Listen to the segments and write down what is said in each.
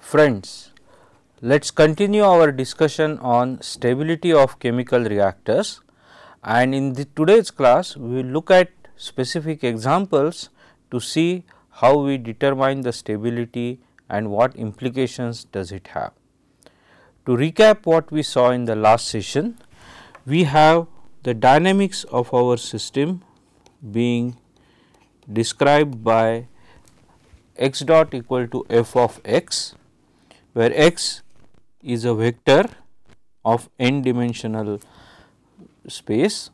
Friends, let us continue our discussion on stability of chemical reactors, and in today's class we will look at specific examples to see how we determine the stability and what implications does it have. To recap what we saw in the last session, we have the dynamics of our system being described by x dot equal to f of x, where x is a vector of n dimensional space,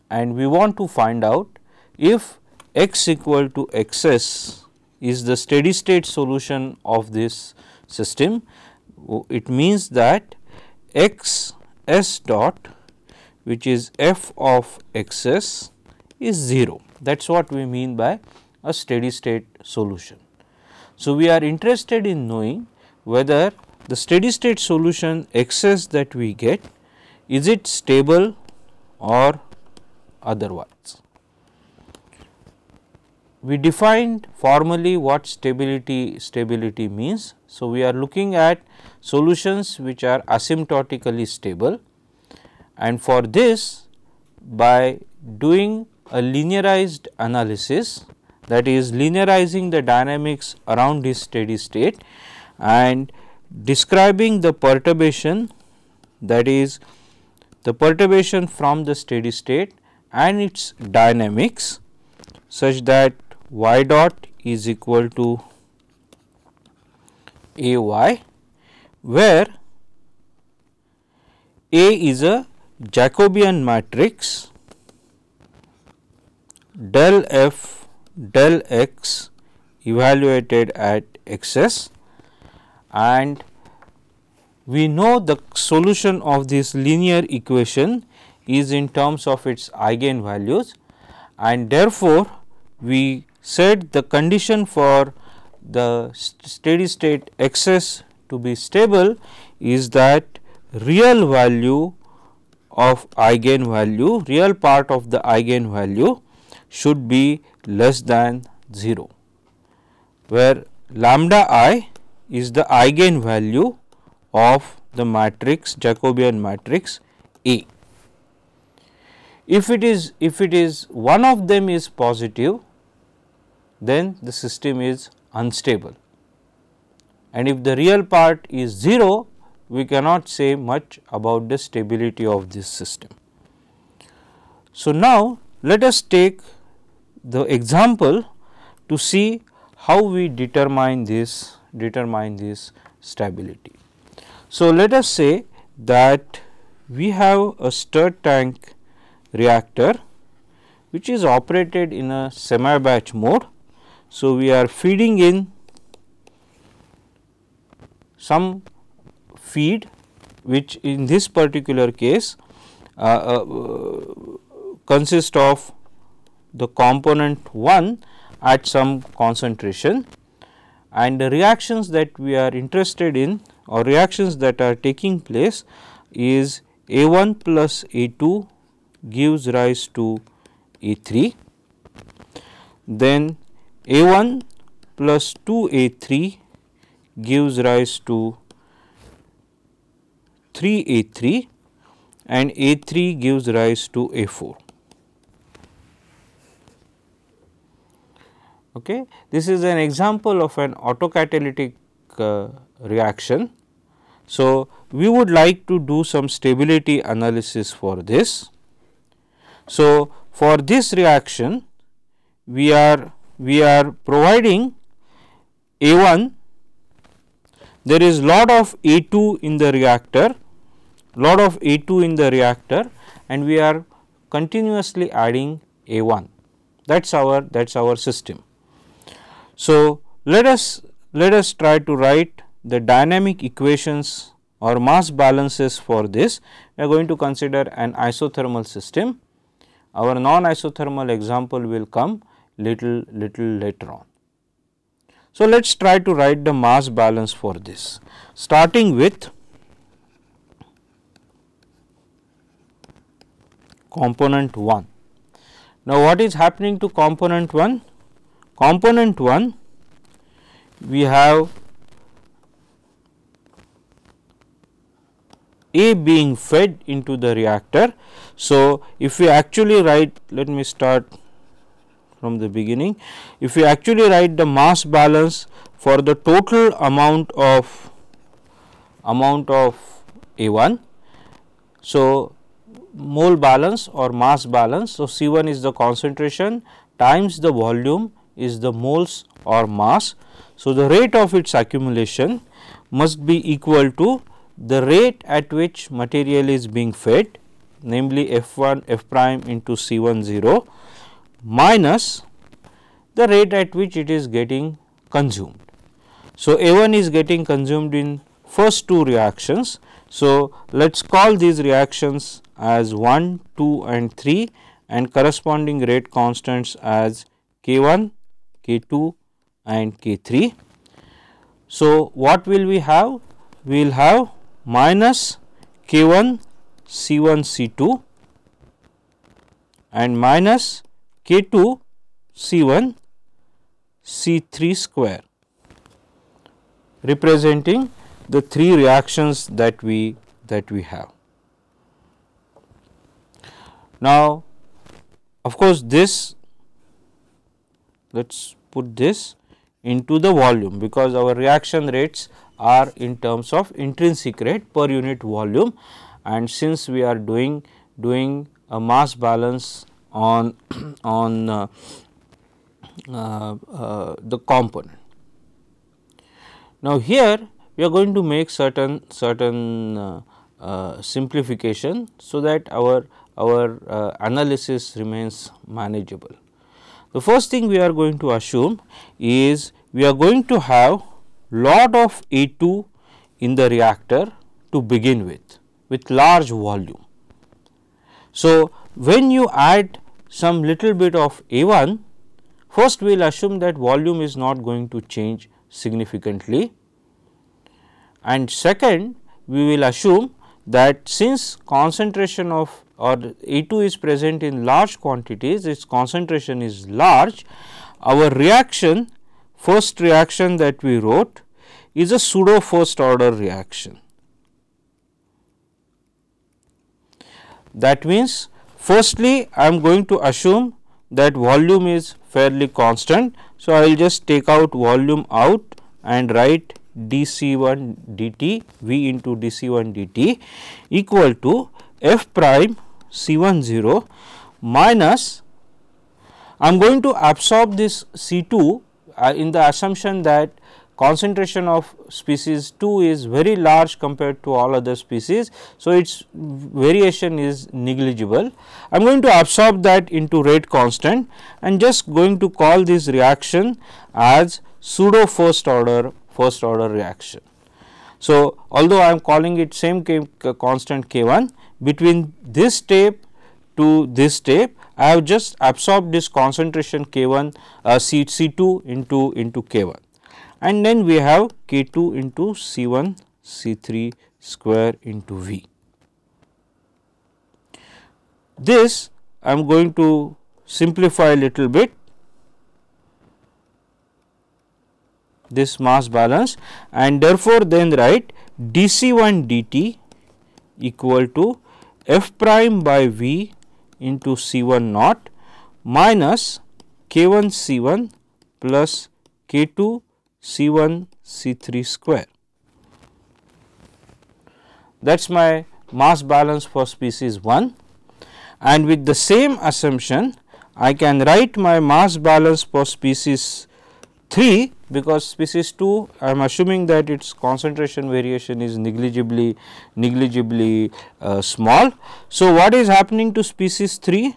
and we want to find out if x equal to xs is the steady state solution of this system. It means that x s dot, which is f of xs, is 0. That is what we mean by a steady state solution. So, we are interested in knowing whether the steady state solution xs that we get, is it stable or otherwise. We defined formally what stability means. So, we are looking at solutions which are asymptotically stable, and for this, by doing a linearized analysis, that is linearizing the dynamics around this steady state and describing the perturbation, that is the perturbation from the steady state and its dynamics, such that y dot is equal to a y, where A is a Jacobian matrix del f del x evaluated at xs, and we know the solution of this linear equation is in terms of its eigenvalues, and therefore, we said the condition for the steady state xs to be stable is that real value of eigenvalue, real part of the eigenvalue should be less than 0, where lambda I is the eigenvalue of the matrix Jacobian matrix A. If it is one of them is positive, then the system is unstable, and if the real part is 0, we cannot say much about the stability of this system. So, now let us take the example to see how we determine this stability. So, let us say that we have a stirred tank reactor which is operated in a semi batch mode. So, we are feeding in some feed, which in this particular case consists of the component 1 at some concentration, and the reactions that we are interested in, or reactions that are taking place, is A1 plus A2 gives rise to A3, then A1 plus 2A3 gives rise to 3A3, and A3 gives rise to A4. Okay. This is an example of an autocatalytic reaction. So, we would like to do some stability analysis for this. So, for this reaction, we are providing A1, there is lot of A2 in the reactor, and we are continuously adding A1. That is our system. So, let us try to write the dynamic equations or mass balances for this. We are going to consider an isothermal system. Our non-isothermal example will come little later on. So, let us try to write the mass balance for this, starting with component 1. Now, what is happening to component 1? Component 1, we have A being fed into the reactor. So, if we actually write, let me start from the beginning. If we actually write the mass balance for the total amount of A1, so mole balance or mass balance. So, C1 is the concentration times the volume is the moles or mass. So, the rate of its accumulation must be equal to the rate at which material is being fed, namely F1 F prime into C1 0 minus the rate at which it is getting consumed. So, A1 is getting consumed in first two reactions. So, let us call these reactions as 1, 2 and 3 and corresponding rate constants as K1, K2 and K3. So, what will we have? We will have minus K1 C1 C2 and minus K2 C1 C3 square, representing the three reactions that we have. Now, of course, this, let us put this into the volume, because our reaction rates are in terms of intrinsic rate per unit volume, and since we are doing a mass balance on the component. Now, here we are going to make certain simplification, so that our analysis remains manageable. The first thing we are going to assume is we are going to have lot of A2 in the reactor to begin with large volume. So, when you add some little bit of A1, first we will assume that volume is not going to change significantly, and second we will assume that since concentration of or A2 is present in large quantities, its concentration is large, our reaction, first reaction that we wrote, is a pseudo first order reaction. That means, firstly I am going to assume that volume is fairly constant. So, I will just take out volume out and write dC1 dt, V into dC1 dt equal to F prime C1 0 minus, I am going to absorb this C2 in the assumption that concentration of species 2 is very large compared to all other species. So, its variation is negligible. I am going to absorb that into rate constant and just going to call this reaction as pseudo first order reaction. So, although I am calling it same constant K1, between this step to this step I have just absorbed this concentration K1 C2 into K1, and then we have K2 into C1 C3 square into V. This I am going to simplify a little bit, this mass balance, and therefore, then write dC1 dt equal to F prime by V into C1 naught minus K1 C1 plus K2 C1 C3 square. That is my mass balance for species 1, and with the same assumption I can write my mass balance for species 3, because species 2 I am assuming that its concentration variation is negligibly small. So, what is happening to species 3?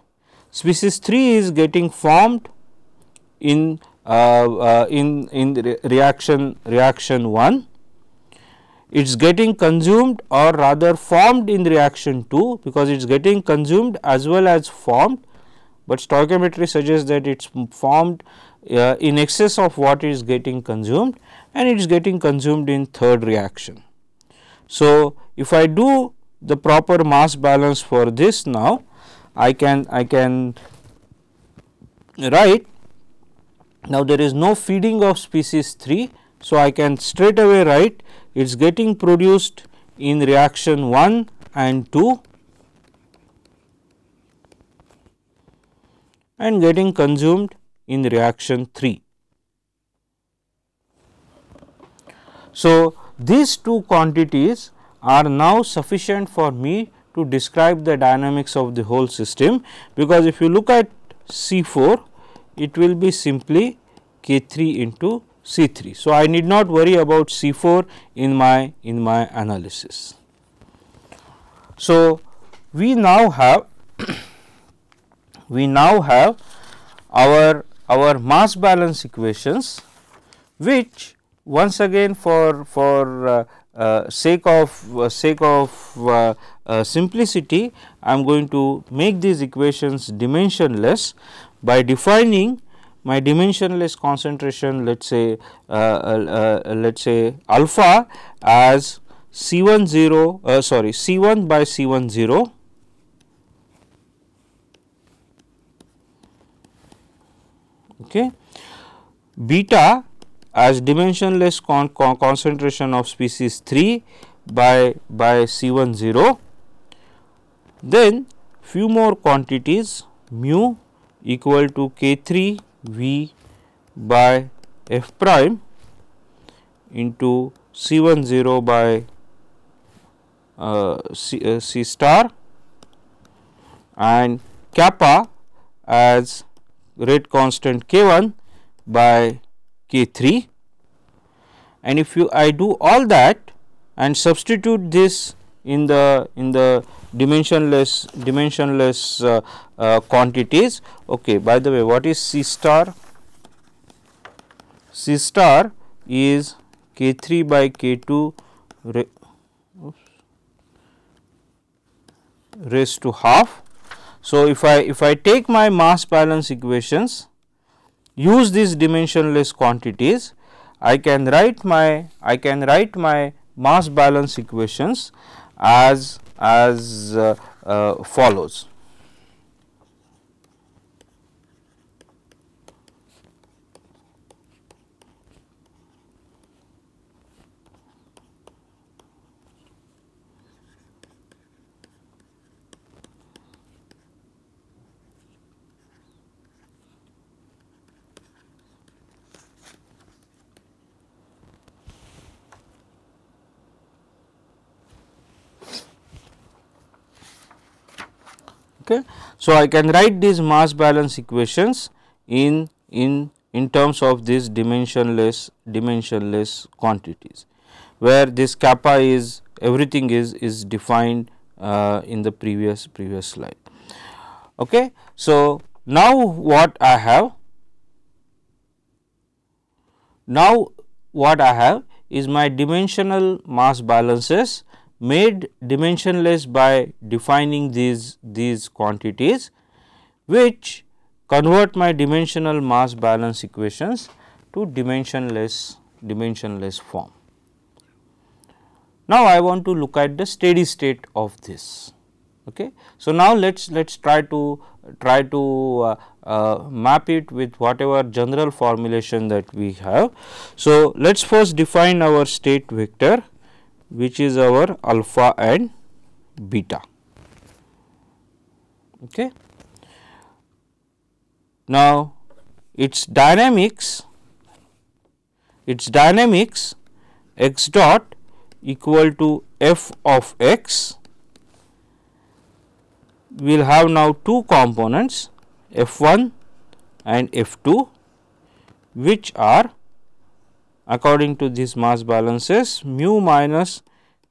Species 3 is getting formed in reaction 1, it is getting consumed or rather formed in reaction 2, because it is getting consumed as well as formed, but stoichiometry suggests that it is formed in excess of what is getting consumed, and it is getting consumed in third reaction. So, if I do the proper mass balance for this now, I can write, now there is no feeding of species 3. So, I can straight away write it is getting produced in reaction 1 and 2 and getting consumed in reaction 3. So, these two quantities are now sufficient for me to describe the dynamics of the whole system, because if you look at C4, it will be simply K3 into C3. So, I need not worry about C4 in my analysis. So, we now have our mass balance equations, which once again for sake of simplicity, I am going to make these equations dimensionless by defining my dimensionless concentration, let us say alpha as C1 by C10, okay, beta as dimensionless concentration of species 3 by C10, then few more quantities mu equal to K3 V by F prime into C10 by C star, and kappa as rate constant K1 by K3. And if I do all that and substitute this in the dimensionless quantities. Okay, by the way, what is C star? C star is K3 by K2 raised to half. So, if I take my mass balance equations, use these dimensionless quantities, I can write my mass balance equations as follows. Okay. So, I can write these mass balance equations in terms of these dimensionless quantities, where this kappa is everything is defined in the previous slide. Okay. So, now what I have is my dimensional mass balances made dimensionless by defining these quantities, which convert my dimensional mass balance equations to dimensionless form. Now, I want to look at the steady state of this. Okay. So, now let's try to map it with whatever general formulation that we have. So, let us first define our state vector, which is our alpha and beta. Okay. Now, its dynamics x dot equal to f of x will have now two components, f1 and f2, which are according to these mass balances mu minus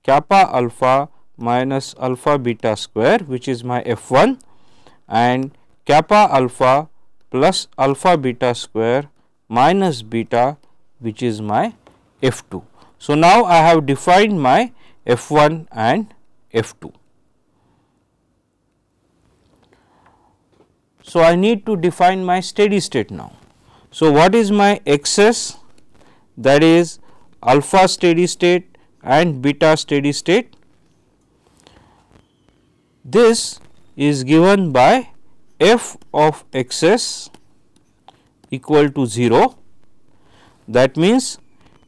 kappa alpha minus alpha beta square, which is my f1, and kappa alpha plus alpha beta square minus beta, which is my f2. So, now I have defined my f1 and f2. So, I need to define my steady state now. So, what is my xs, that is alpha steady state and beta steady state? This is given by f of xs equal to 0, that means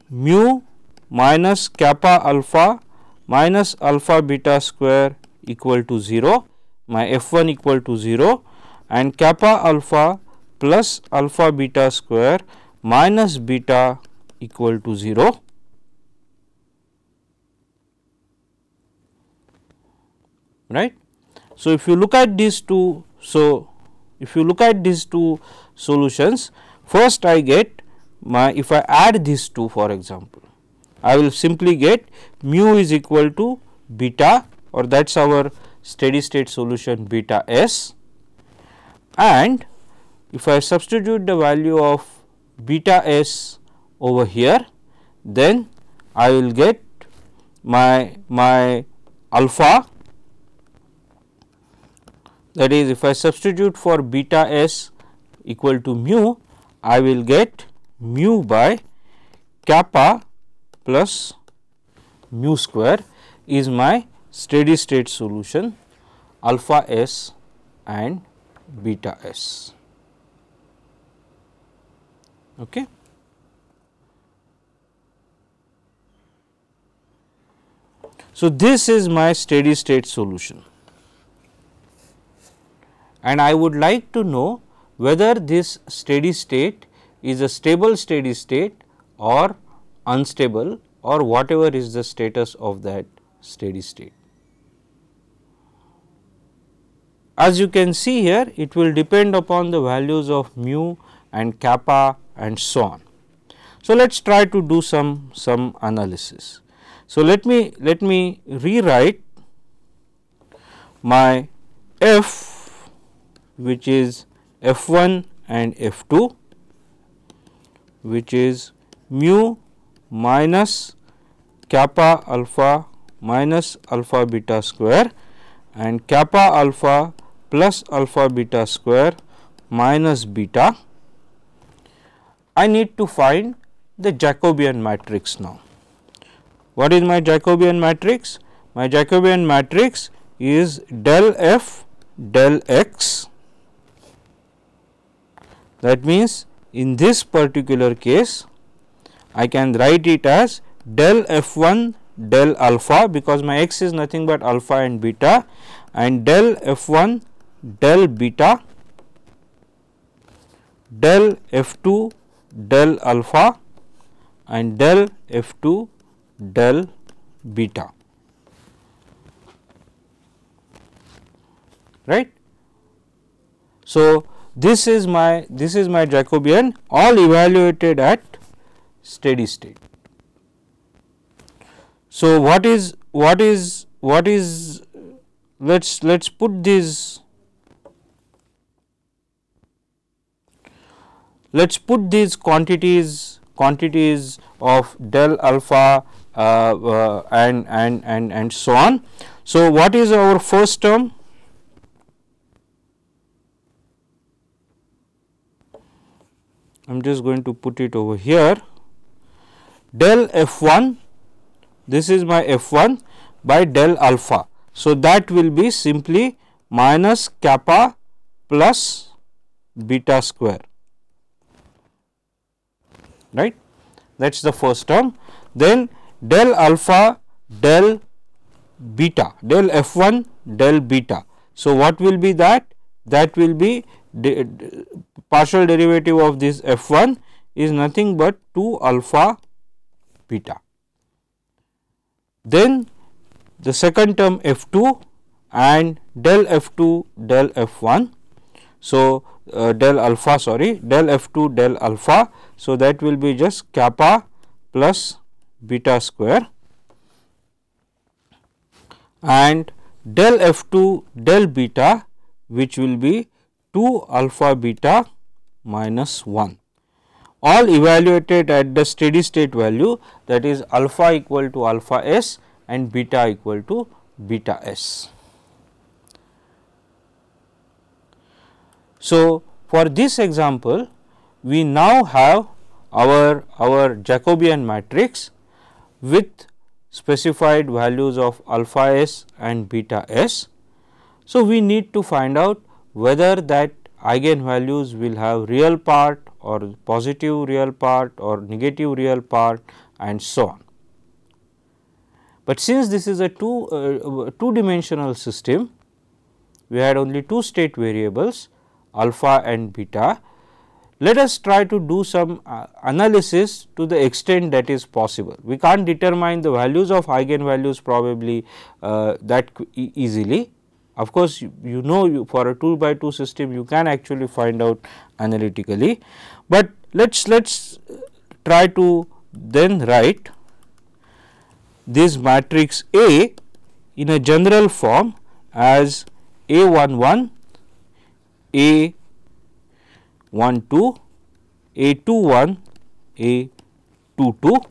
mu minus kappa alpha minus alpha beta square equal to 0, my f1 equal to 0, and kappa alpha plus alpha beta square minus beta equal to 0. Right. So, if you look at these two, solutions, first I get my, if I add these two, for example, I will simply get mu is equal to beta, or that is our steady state solution beta s, and if I substitute the value of beta s over here, then I will get my alpha, that is, if I substitute for beta s equal to mu, I will get mu by kappa plus mu square is my steady state solution alpha s and beta s. Okay. So, this is my steady state solution, and I would like to know whether this steady state is a stable steady state or unstable, or whatever is the status of that steady state. As you can see here, it will depend upon the values of mu and kappa and so on. So, let us try to do some analysis. So, let me rewrite my f, which is f1 and f2, which is mu minus kappa alpha minus alpha beta square and kappa alpha plus alpha beta square minus beta. I need to find the Jacobian matrix now. What is my Jacobian matrix? My Jacobian matrix is del f del x. That means, in this particular case, I can write it as del f1 del alpha, because my x is nothing but alpha and beta, and del f1 del beta del f2 del alpha and del f2 del beta, right. So, this is my Jacobian, all evaluated at steady state. So, what is let's put these quantities of del alpha and so on. So, what is our first term? I am just going to put it over here, del f1, this is my f1 by del alpha. So, that will be simply minus kappa plus beta square, right. That is the first term. Then del alpha del beta, del f1 del beta. So, what will be that? That will be partial derivative of this f1 is nothing but 2 alpha beta. Then the second term f2 and del f2 del f1. So, del alpha, sorry, del f2 del alpha. So, that will be just kappa plus beta square, and del f2 del beta, which will be 2 alpha beta minus 1, all evaluated at the steady state value, that is alpha equal to alpha s and beta equal to beta s. So, for this example, we now have our Jacobian matrix with specified values of alpha s and beta s. So, we need to find out whether that eigenvalues will have real part or positive real part or negative real part and so on. But since this is a two dimensional system, we had only two state variables alpha and beta. Let us try to do some analysis to the extent that is possible. We can't determine the values of eigenvalues probably that easily. Of course, you know for a 2 by 2 system you can actually find out analytically, but let's try to then write this matrix A in a general form as A11, A12, A21, A22,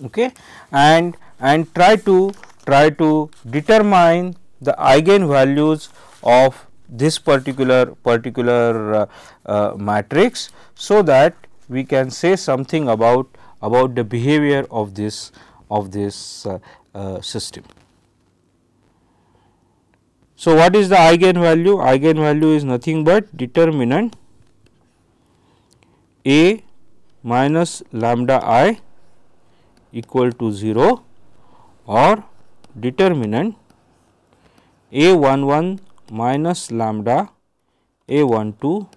okay, and try to determine the eigenvalues of this particular matrix, so that we can say something about the behavior of this system. So, what is the eigenvalue? Eigenvalue is nothing but determinant A minus lambda I equal to 0, or determinant A11 minus lambda A12,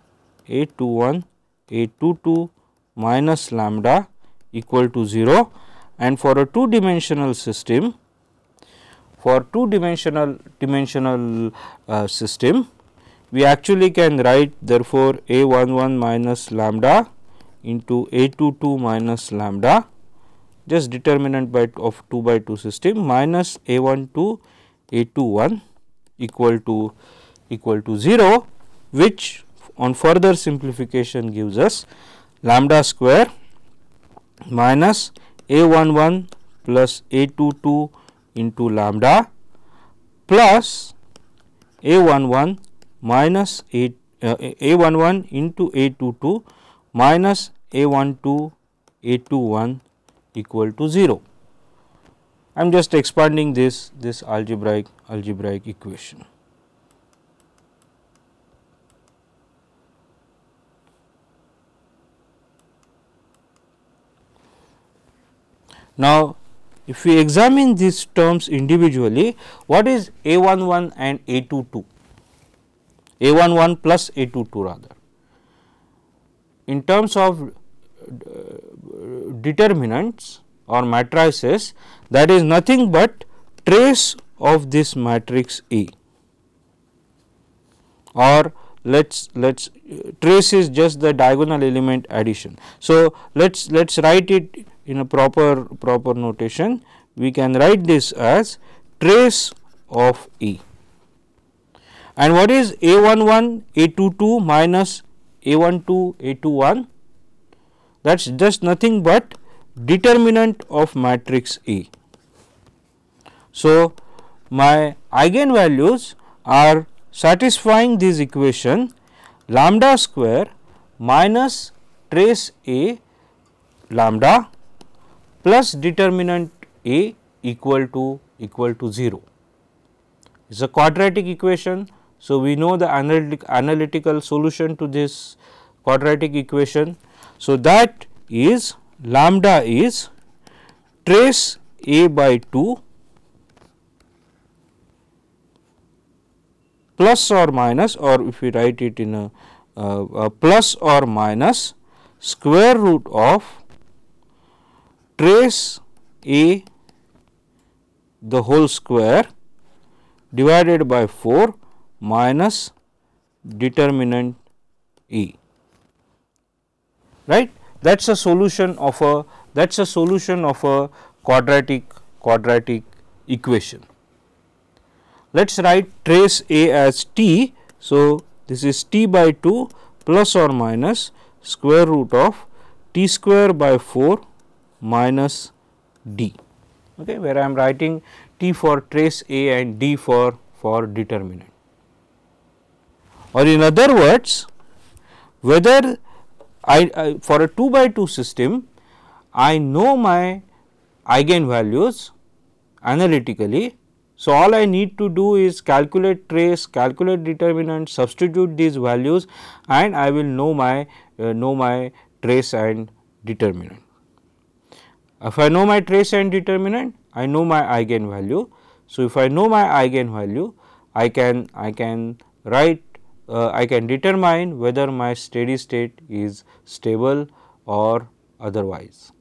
A21, A22 minus lambda equal to 0, and for a two dimensional system, system, we actually can write therefore A11 minus lambda into A22 minus lambda, just determinant of 2 by 2 system, minus A12 A21 equal to 0, which on further simplification gives us lambda square minus A11 plus A22 into lambda plus A11 minus A11 into A22 minus A12 A21 equal to 0. I am just expanding this algebraic equation. Now, if we examine these terms individually, what is A11 and A22? A11 plus A22 rather. In terms of determinants or matrices, that is nothing but trace of this matrix A, or let's trace is just the diagonal element addition. So, let's write it in a proper notation. We can write this as trace of A. And what is A11 A22 minus A12 A21? That is just nothing but determinant of matrix A. So, my eigenvalues are satisfying this equation lambda square minus trace A lambda plus determinant A equal to 0. It is a quadratic equation. So, we know the analytical solution to this quadratic equation. So, that is lambda is trace A by 2 plus or minus, or if we write it in a plus or minus square root of trace A the whole square divided by 4 minus determinant A, right. That is a solution of a quadratic equation. Let us write trace A as t. So, this is t by 2 plus or minus square root of t square by 4 minus d, okay, where I am writing t for trace A and d for determinant. Or in other words, whether I for a 2 by 2 system, I know my eigenvalues analytically. So, all I need to do is calculate trace, calculate determinant, substitute these values, and I will know my trace and determinant. If I know my trace and determinant, I know my eigenvalue. So, if I know my eigenvalue, I can write I can determine whether my steady state is stable or otherwise.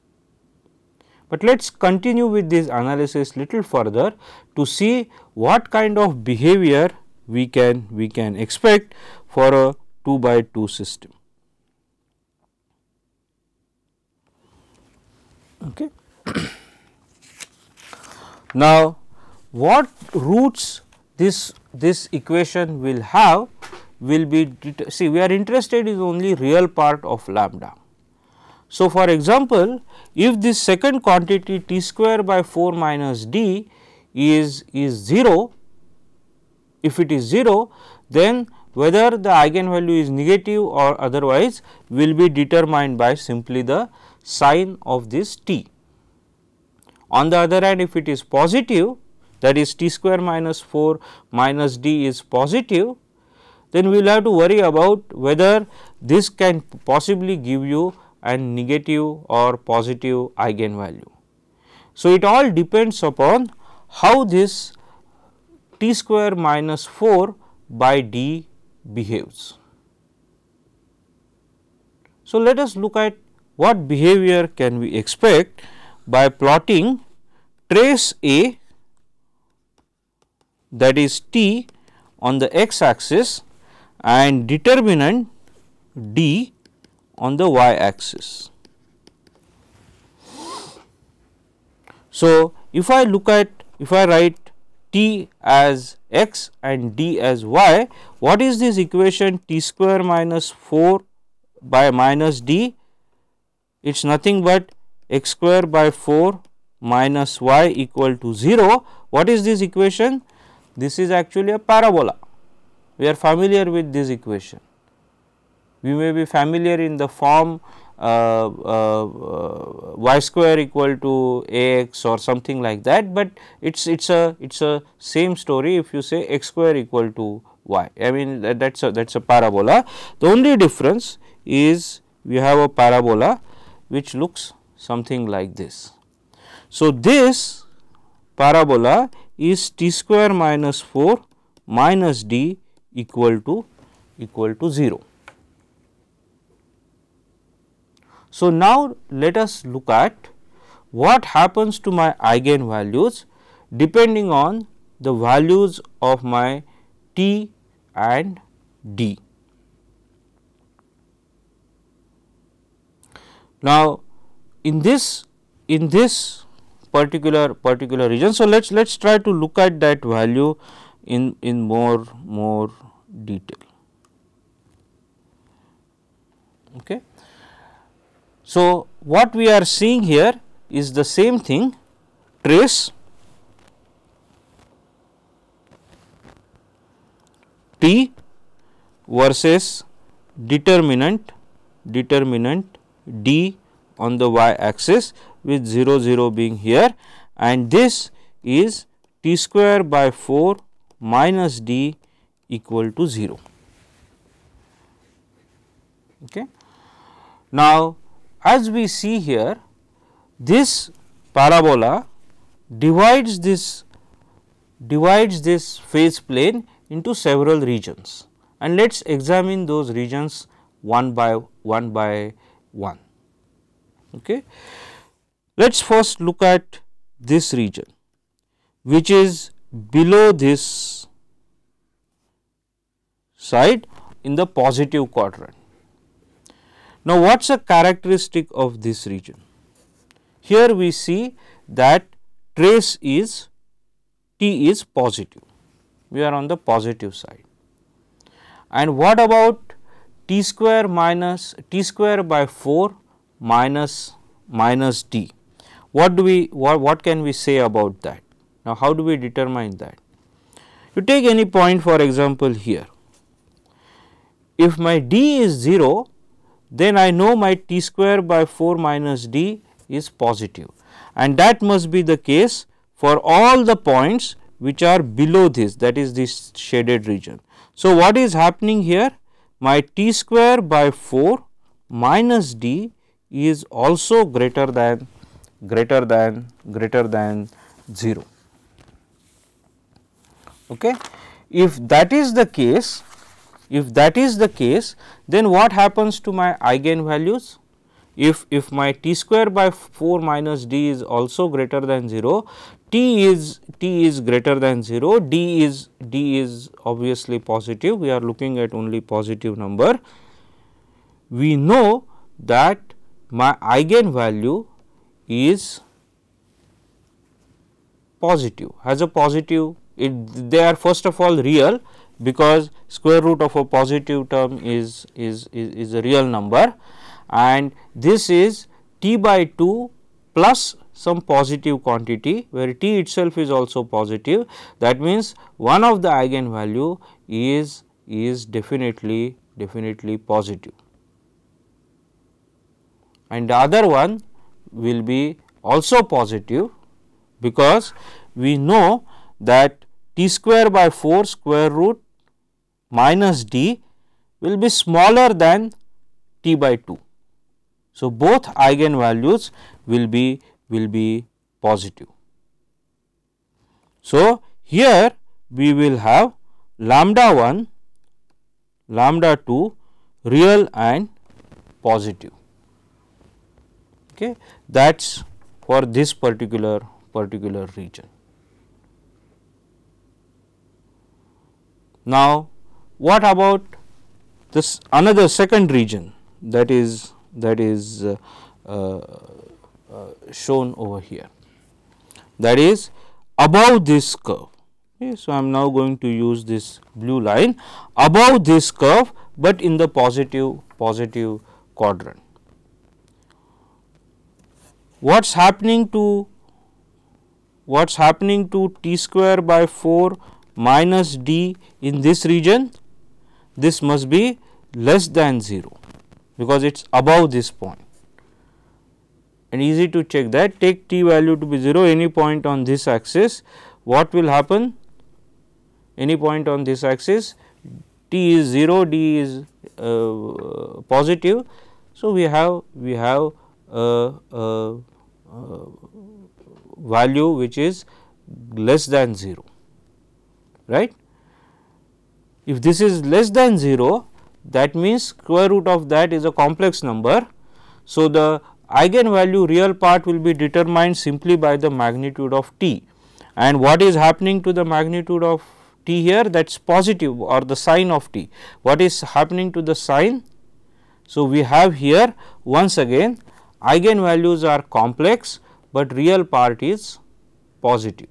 But let us continue with this analysis little further to see what kind of behavior we can expect for a 2 by 2 system. Okay. Now, what roots this equation will have will be, see, we are interested in only real part of lambda. So, for example, if this second quantity t square by 4 minus d is 0, if it is 0, then whether the eigenvalue is negative or otherwise will be determined by simply the sign of this t. On the other hand, if it is positive, that is t square minus 4 minus d is positive, then we will have to worry about whether this can possibly give you a negative or positive eigenvalue. So, it all depends upon how this t square minus 4 by d behaves. So, let us look at what behavior can we expect by plotting trace A, that is t, on the x axis and determinant d on the y axis. So, if I write t as x and d as y, what is this equation t square minus 4 by minus d? It is nothing but x square by 4 minus y equal to 0. What is this equation? This is actually a parabola. We are familiar with this equation. We may be familiar in the form y square equal to ax or something like that, but it's a same story if you say x square equal to y. I mean that's a parabola. The only difference is we have a parabola which looks something like this. So, this parabola is t square minus 4 minus d equal to 0. So, now let us look at what happens to my eigenvalues depending on the values of my t and d. Now, in this particular region, so let's try to look at that value in more detail. Okay. So, what we are seeing here is the same thing, trace t versus determinant d on the y axis with 0 0 being here, and this is t square by 4 minus d equal to 0. Okay. Now, as we see here, this parabola divides this phase plane into several regions, and let us examine those regions one by one. Okay. Let us first look at this region which is below this side in the positive quadrant. Now, what is a characteristic of this region? Here we see that trace is t is positive, we are on the positive side. And what about t square by 4 minus d? What can we say about that? Now, how do we determine that? You take any point, for example, here. If my d is 0, then I know my t square by 4 minus d is positive, and that must be the case for all the points which are below this, that is this shaded region. So, what is happening here? My t square by 4 minus d is also greater than greater than 0. Okay. If that is the case, then what happens to my eigenvalues? If my t square by 4 minus d is also greater than 0, t is greater than 0, d is obviously positive, we are looking at only positive number. We know that my eigenvalue is positive, has a positive, they are first of all real, because square root of a positive term is a real number, and this is t by 2 plus some positive quantity, where t itself is also positive. That means, one of the eigenvalue is definitely positive, and the other one will be also positive, because we know that t square by 4 square root minus d will be smaller than t by 2. So, both eigenvalues will be positive. So, here we will have lambda 1, lambda 2 real and positive. Okay. That is for this particular region. Now, what about this another second region that is shown over here, that is above this curve. Okay. So, I am now going to use this blue line above this curve, but in the positive quadrant. What is happening to t square by 4 minus d in this region? This must be less than 0, because it is above this point, and easy to check that. Take t value to be 0 any point on this axis. What will happen? Any point on this axis, t is 0, d is positive. So, we have value which is less than 0, right. If this is less than 0, that means square root of that is a complex number. So, the eigenvalue real part will be determined simply by the magnitude of t, and what is happening to the magnitude of t here, that is positive, or the sign of t. What is happening to the sign? So, we have here once again eigenvalues are complex, but real part is positive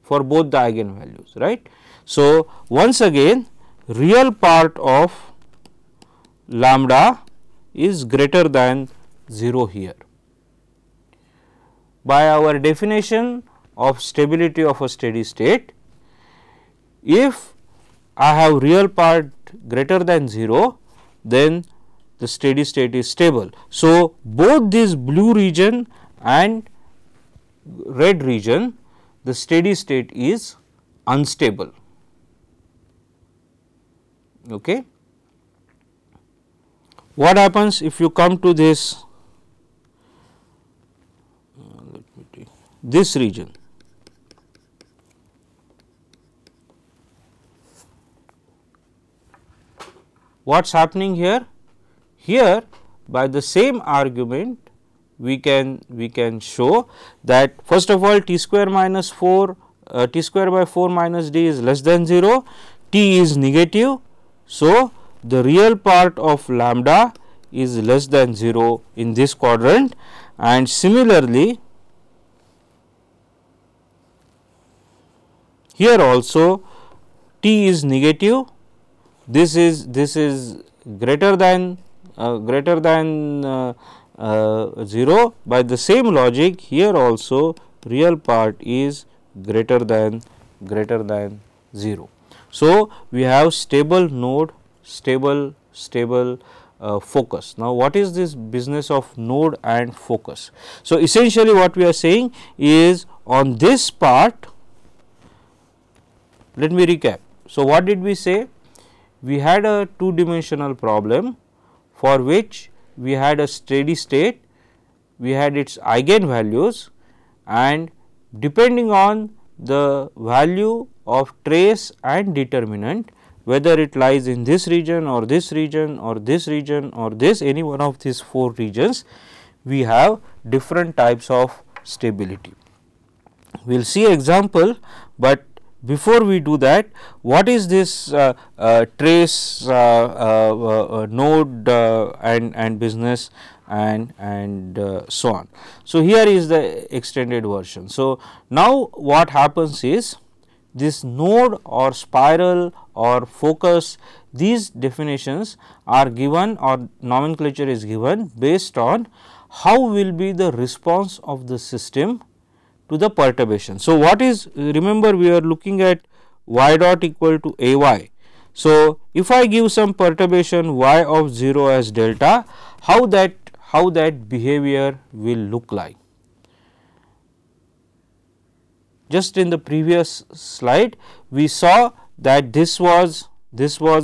for both the eigenvalues, right. So, once again real part of lambda is greater than 0 here. By our definition of stability of a steady state, if I have real part greater than 0, then the steady state is stable. So, both this blue region and red region, the steady state is unstable. Okay. What happens if you come to this region? What is happening here? Here, by the same argument, we can show that first of all t square minus 4 t square by 4 minus d is less than 0, t is negative. So, the real part of lambda is less than 0 in this quadrant, and similarly here also t is negative, this is greater than 0. By the same logic, here also real part is greater than 0. So, we have stable node, stable focus. Now, what is this business of node and focus? So, essentially what we are saying is on this part, let me recap. So, what did we say? We had a 2-dimensional problem for which we had a steady state we had its eigenvalues, and depending on the value of trace and determinant, whether it lies in this region or this region or this region or this any one of these 4 regions, we have different types of stability. We will see example, but before we do that, what is this trace node and business and so on. So, here is the extended version. So, now what happens is this node or spiral or focus, these definitions are given or nomenclature is given based on how will be the response of the system to the perturbation. So, what is, remember we are looking at y dot equal to a y. So, if I give some perturbation y of 0 as delta, how that behavior will look like. Just in the previous slide we saw that this was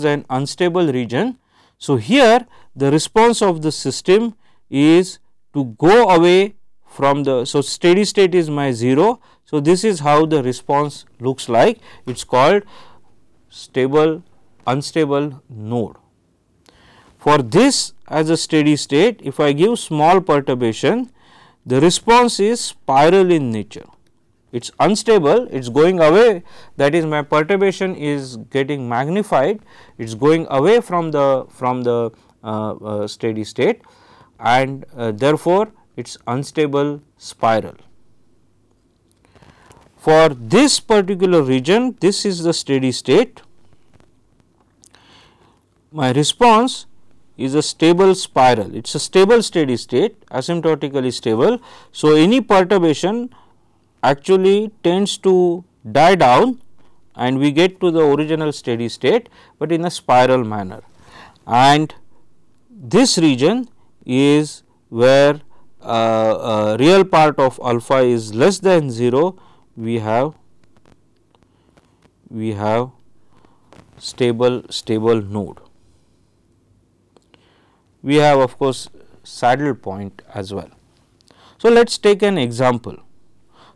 an unstable region. So, here the response of the system is to go away from the, so steady state is my 0. So, this is how the response looks like, it is called stable unstable node. For this as a steady state, if I give small perturbation, the response is spiral in nature. It is unstable, it is going away, that is my perturbation is getting magnified, it is going away from the steady state, and therefore, it is unstable spiral. For this particular region, this is the steady state, my response is a stable spiral, it is a stable steady state, asymptotically stable. So, any perturbation actually tends to die down and we get to the original steady state, but in a spiral manner, and this region is where real part of alpha is less than 0, we have stable node. We have of course saddle point as well. So, let us take an example.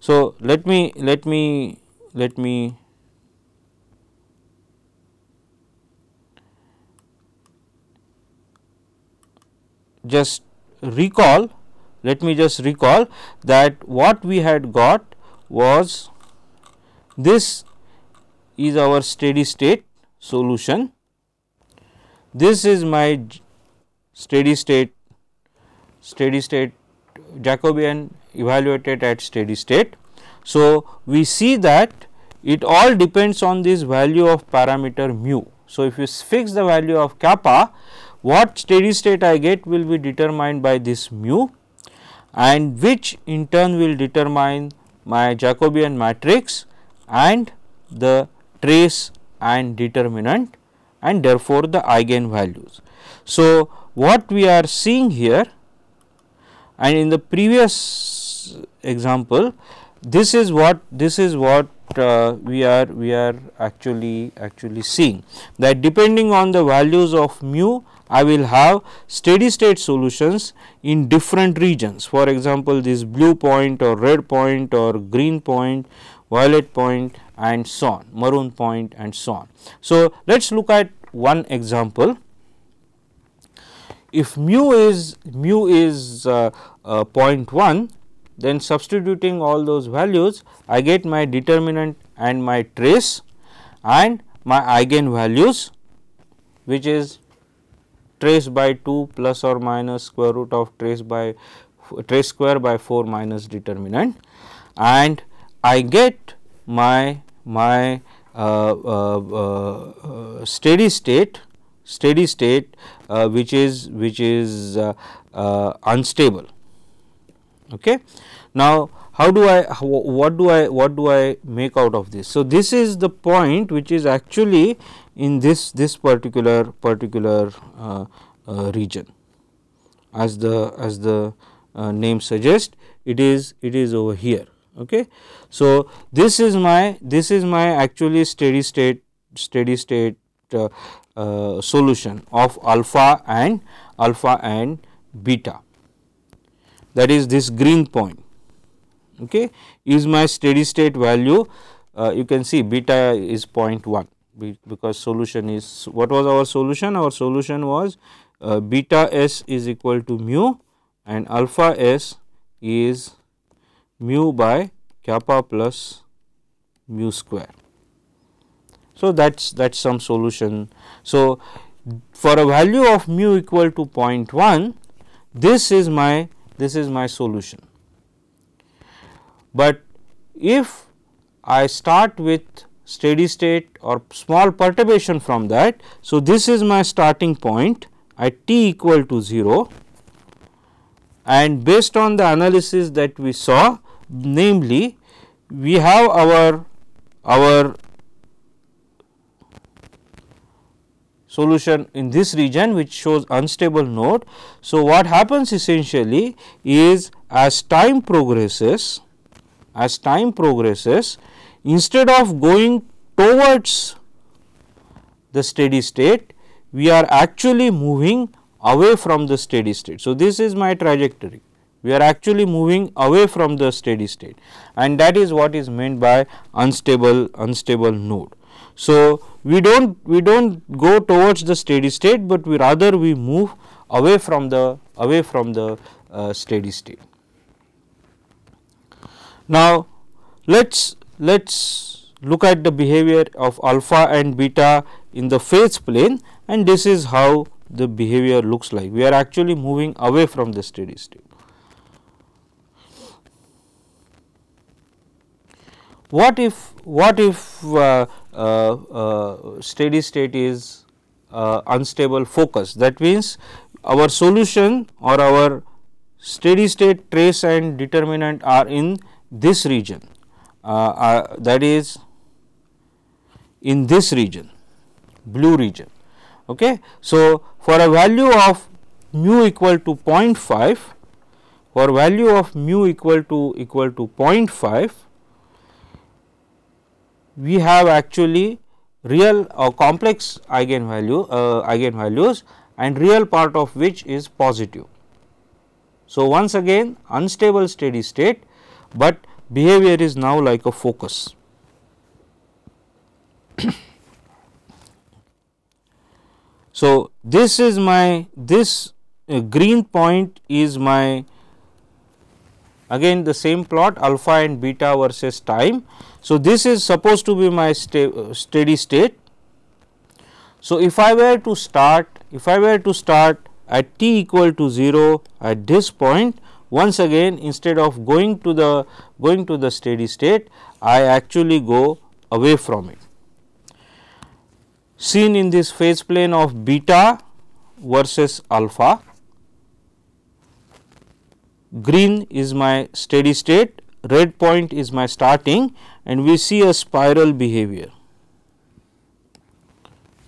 So, let me just recall, that what we had got was, this is our steady state solution, this is my steady state Jacobian evaluated at steady state. So, we see that it all depends on this value of parameter mu. So, if you fix the value of kappa, what steady state I get will be determined by this mu, and which in turn will determine my Jacobian matrix and the trace and determinant, and therefore, the eigenvalues. So, what we are seeing here, and in the previous example, this is what we are actually seeing, that depending on the values of mu, I will have steady state solutions in different regions. For example, this blue point or red point or green point, violet point and so on, maroon point and so on. So, let us look at one example. If mu is 0.1, then substituting all those values, I get my determinant and my trace and my eigenvalues, which is trace by 2 plus or minus square root of trace square by 4 minus determinant, and I get my steady state which is unstable. Okay. Now, what do I make out of this? So, this is the point which is actually in this particular region, as the name suggests, it is over here. Okay. So, this is my actually steady state solution of alpha and beta. that is this green point, okay, is my steady state value. You can see beta is 0.1 because solution is, what was our solution? Our solution was beta s is equal to mu and alpha s is mu by kappa plus mu square. So, that is some solution. So, for a value of mu equal to 0.1, this is my solution. But if I start with steady state or small perturbation from that, so this is my starting point at t equal to 0, and based on the analysis that we saw, namely we have our solution in this region which shows unstable node. So, what happens essentially is as time progresses, instead of going towards the steady state, we are actually moving away from the steady state. So, this is my trajectory, we are actually moving away from the steady state, and that is what is meant by unstable node. So, we do not go towards the steady state, but we rather we move away from the steady state. Now, let's look at the behavior of alpha and beta in the phase plane, and this is how the behavior looks like. We are actually moving away from the steady state. What if steady state is unstable focus? That means our solution or our steady state trace and determinant are in this region, that is in this region, blue region. Okay. So, for a value of mu equal to 0.5, for value of mu equal to 0.5, we have actually real or complex eigenvalues and real part of which is positive. So, once again unstable steady state, but behavior is now like a focus. So, this is my green point is my, again the same plot, alpha and beta versus time. So, this is supposed to be my steady state. So, if I were to start at t equal to 0 at this point, once again instead of going to the steady state, I actually go away from it. Seen in this phase plane of beta versus alpha, green is my steady state, red point is my starting, and we see a spiral behavior.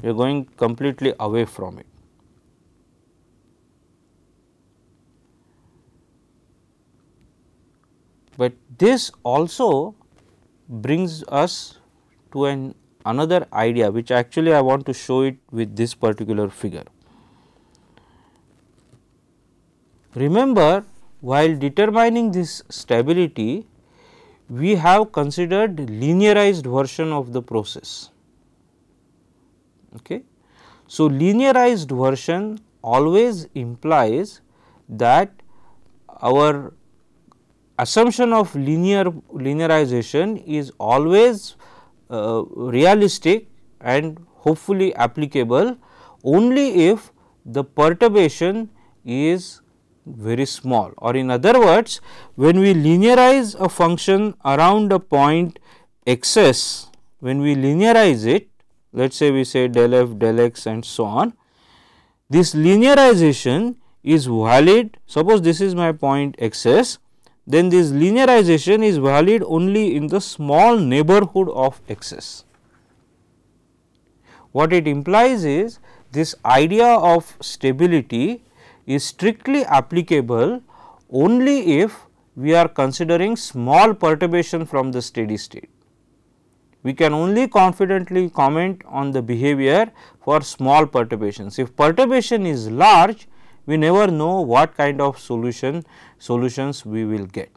We are going completely away from it. But this also brings us to another idea, which actually I want to show it with this particular figure. Remember, while determining this stability, we have considered linearized version of the process. Okay. So, linearized version always implies that our assumption of linearization is always realistic and hopefully applicable only if the perturbation is very small, or in other words, when we linearize a function around a point xs, when we linearize it, let us say we say del f, del x and so on, this linearization is valid. Suppose this is my point xs, then this linearization is valid only in the small neighborhood of xs. What it implies is this idea of stability is strictly applicable only if we are considering small perturbation from the steady state. We can only confidently comment on the behavior for small perturbations. If perturbation is large, we never know what kind of solutions we will get.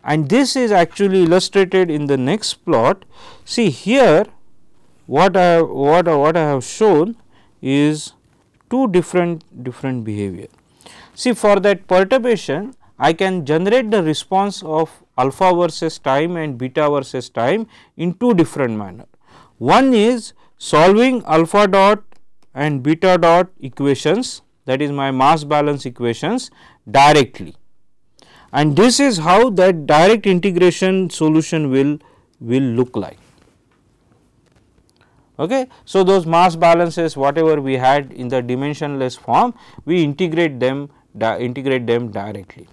And this is actually illustrated in the next plot. See here what I have shown is two different behavior. See, for that perturbation I can generate the response of alpha versus time and beta versus time in two different manner. One is solving alpha dot and beta dot equations, that is my mass balance equations, directly, and this is how that direct integration solution will look like. Okay. So, those mass balances whatever we had in the dimensionless form, we integrate them directly.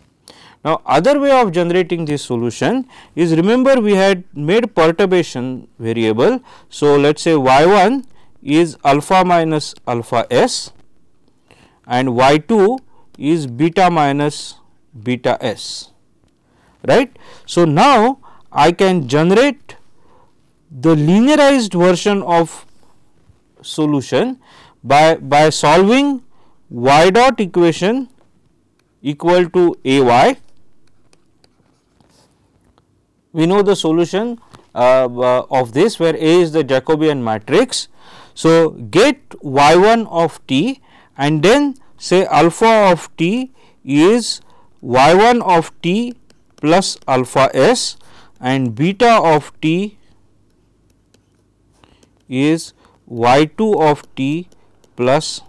Now, other way of generating this solution is, remember we had made perturbation variable. So, let us say y1 is alpha minus alpha s and y2 is beta minus beta s, right. So, now I can generate the linearized version of solution by solving y dot equation equal to a y. We know the solution of this, where A is the Jacobian matrix. So, get y1 of t and then say alpha of t is y1 of t plus alpha s and beta of t is y2 of t plus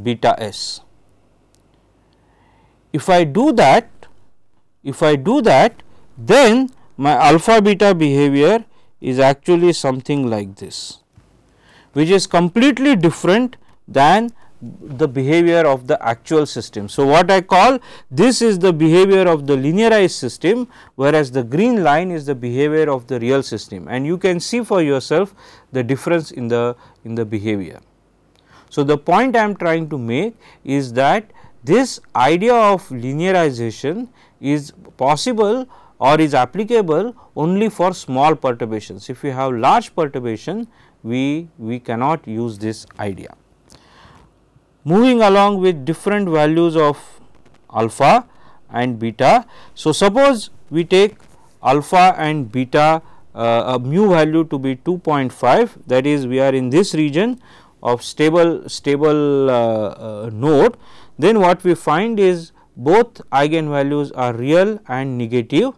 beta s. If I do that, then my alpha beta behavior is actually something like this, which is completely different than the behavior of the actual system. So, what I call this is the behavior of the linearized system, whereas the green line is the behavior of the real system, and you can see for yourself the difference in the behavior. So, the point I am trying to make is that this idea of linearization is possible or is applicable only for small perturbations. If we have large perturbation, we cannot use this idea. Moving along with different values of alpha and beta. So, suppose we take alpha and beta mu value to be 2.5, that is we are in this region of stable node, then what we find is both eigenvalues are real and negative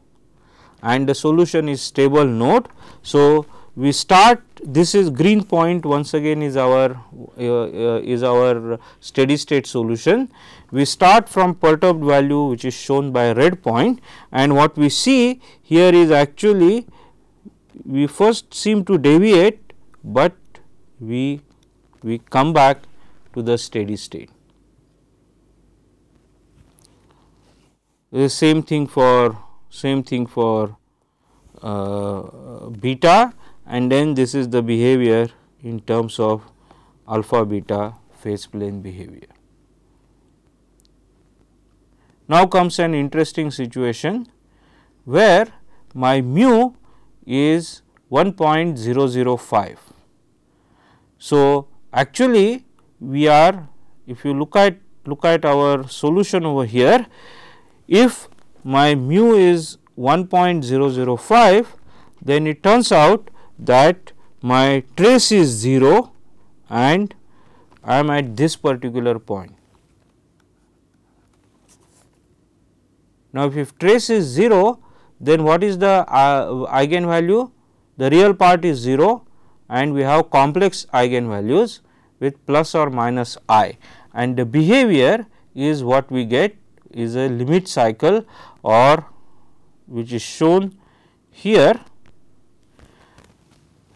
and the solution is stable node. So, we start, this is green point once again is our steady state solution. We start from perturbed value which is shown by red point, and what we see here is actually we first seem to deviate, but we come back to the steady state. The same thing for beta, and then this is the behavior in terms of alpha beta phase plane behavior. Now comes an interesting situation where my mu is 1.005. So, actually we are, if you look at our solution over here, if my mu is 1.005, then it turns out that my trace is 0 and I am at this particular point. Now, if trace is 0, then what is the eigenvalue? The real part is 0 and we have complex eigenvalues with plus or minus I, and the behavior is what we get is a limit cycle, or which is shown here.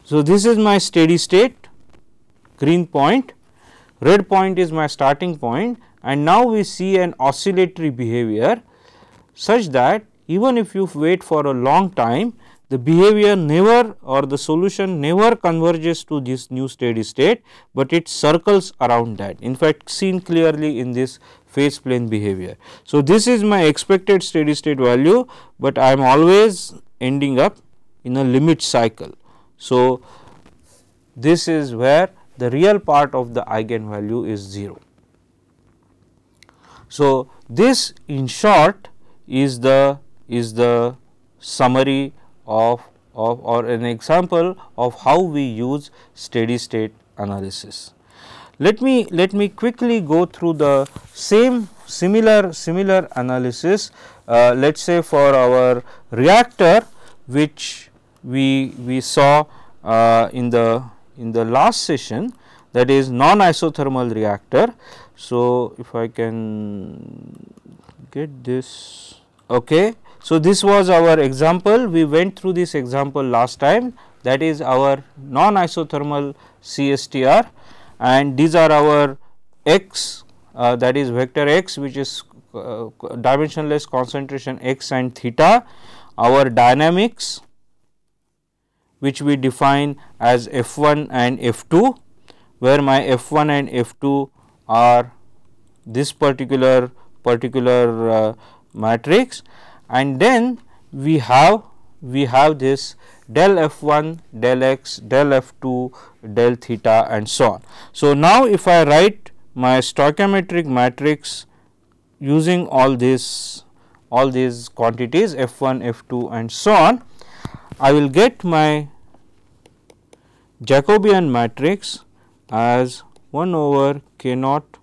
So, this is my steady state, green point, red point is my starting point, and now we see an oscillatory behavior such that even if you wait for a long time, the behavior never or the solution never converges to this new steady state, but it circles around that, in fact seen clearly in this phase plane behavior. So, this is my expected steady state value, but I am always ending up in a limit cycle. So, this is where the real part of the eigenvalue is 0. So, this in short is the summary of or an example of how we use steady state analysis. Let me quickly go through the similar analysis, let us say for our reactor, which we saw in the last session, that is non-isothermal reactor. So, if I can get this, okay. So, this was our example, we went through this example last time, that is our non-isothermal CSTR, and these are our x, that is vector x, which is dimensionless concentration x and theta, our dynamics, which we define as F1 and F2, where my F1 and F2 are this particular matrix, and then we have this del F1, del x, del F2, del theta, and so on. So, now if I write my stoichiometric matrix using all these quantities F1, F2, and so on, I will get my Jacobian matrix as 1 over k naught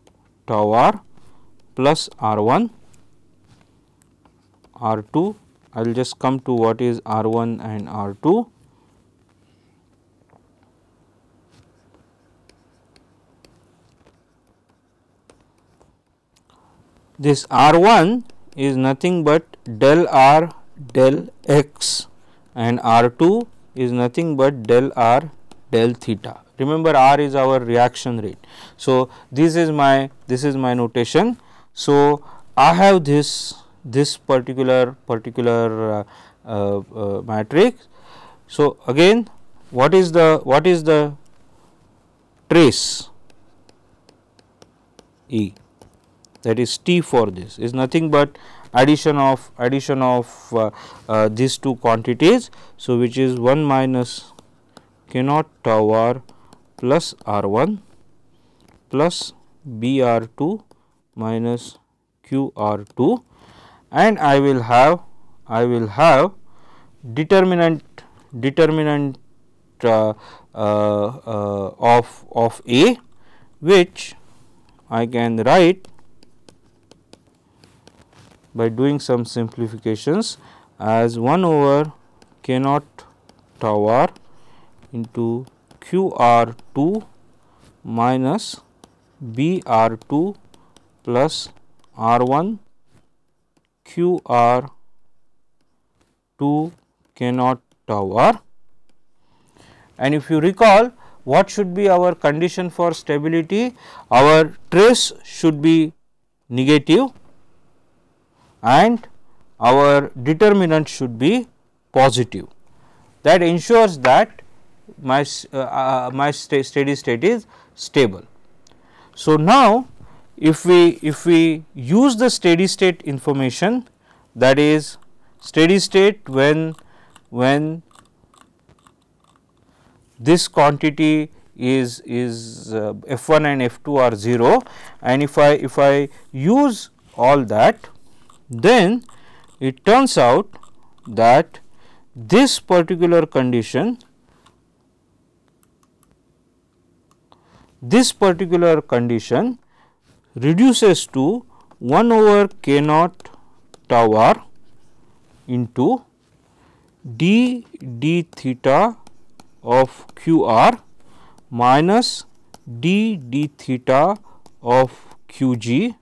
tau r plus r1, r2. I will just come to what is r1 and r2. This r1 is nothing but del r del x, and r2 is nothing but del r del theta. Remember, r is our reaction rate. So, this is my notation. So, I have this particular matrix. So, again what is the trace E, that is T for this, is nothing but addition of these two quantities. So, which is 1 minus k naught tau r plus r1 plus b r2 minus q r2, and I will have determinant of A, which I can write by doing some simplifications as 1 over k naught tau r into q r2 minus b r2 plus r1 q r2 k naught tau r. And if you recall, what should be our condition for stability? Our trace should be negative and our determinant should be positive. That ensures that my steady state is stable. So, now if we use the steady state information, that is steady state when this quantity is F1 and F2 are 0, and if I use all that, then it turns out that this particular condition reduces to 1 over k naught tau r into d theta of q r minus d theta of q g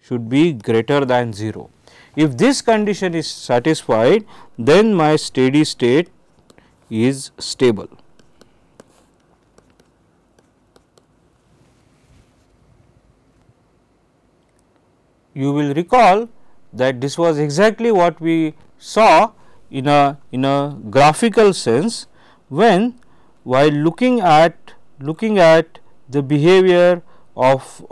should be greater than 0. If this condition is satisfied, then my steady state is stable. You will recall that this was exactly what we saw in a graphical sense, when while looking at the behavior of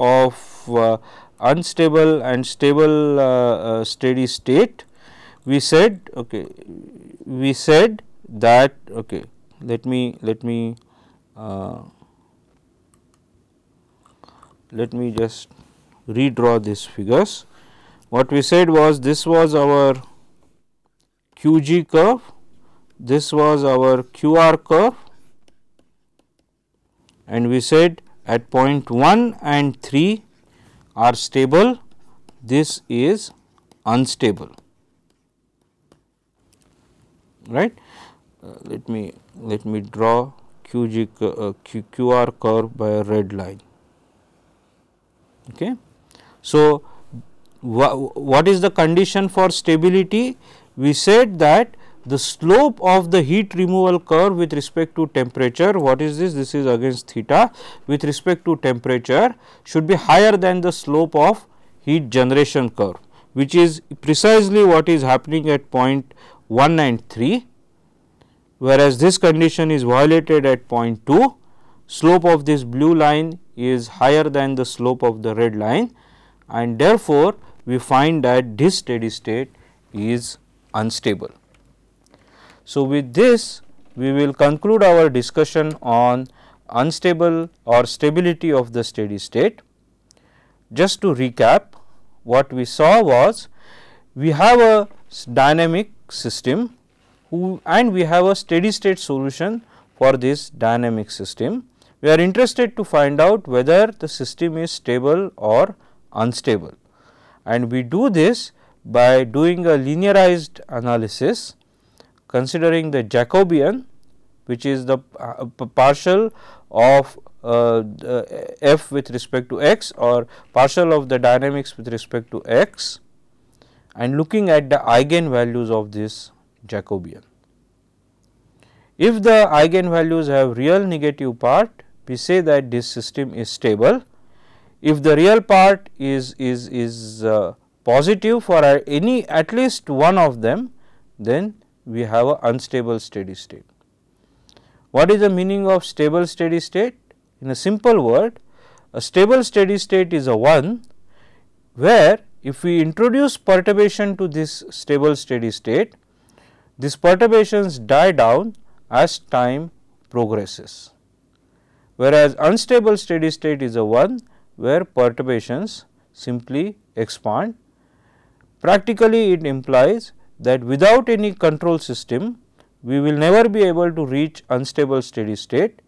unstable and stable steady state, we said that let me let me just redraw these figures. What we said was this was our QG curve, this was our QR curve, and we said at point 1 and 3 are stable, this is unstable, right. Let me draw QR curve by a red line. Okay. So, what is the condition for stability? We said that the slope of the heat removal curve with respect to temperature, what is this? This is against theta, with respect to temperature should be higher than the slope of heat generation curve, which is precisely what is happening at point 1 and 3, whereas this condition is violated at point 2. Slope of this blue line is higher than the slope of the red line, and therefore, we find that this steady state is unstable. So, with this we will conclude our discussion on unstable or stability of the steady state. Just to recap, what we saw was we have a dynamic system and we have a steady state solution for this dynamic system. We are interested to find out whether the system is stable or unstable, and we do this by doing a linearized analysis considering the Jacobian, which is the partial of f with respect to x or partial of the dynamics with respect to x, and looking at the eigenvalues of this Jacobian. If the eigenvalues have real negative part, we say that this system is stable. If the real part is positive for any at least one of them, then we have a unstable steady state. What is the meaning of stable steady state? In a simple word, a stable steady state is a one where if we introduce perturbation to this stable steady state, these perturbations die down as time progresses, whereas unstable steady state is a one where perturbations simply expand. Practically, it implies that without any control system, we will never be able to reach unstable steady state,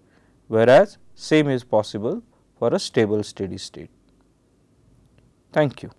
whereas same is possible for a stable steady state. Thank you.